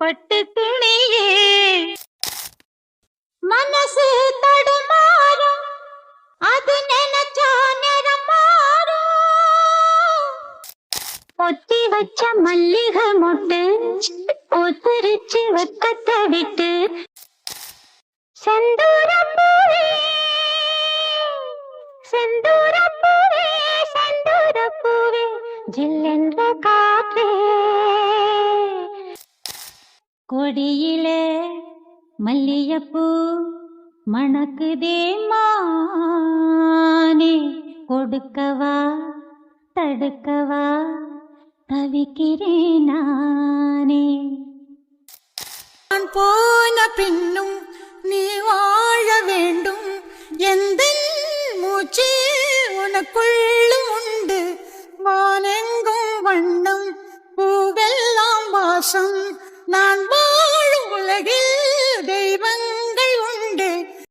பட்டு துணியே மனசு தடுமாறும் அது நினைச்சா நேரம் மாறும் ஒத்தி வச்ச மல்லிகை மொட்டு ஒத்தரிச்சு வெக்கத்தை விட்டு செந்தூரப்பூவே செந்தூரப்பூவே செந்தூரப்பூவே ஜில்லென்ற காற்றே கொடியிலே மல்லியப்பூ மணக்குதே மானே கொடுக்கவா தடுக்கவா தவிக்கிறேன் நானே நான் போன பின்னும் நீ வாழ வேண்டும் எந்த மூச்சு உனக்குள்ளும் உண்டு வானெங்கும் வண்ணம் பூவெல்லாம் வாசம் நான்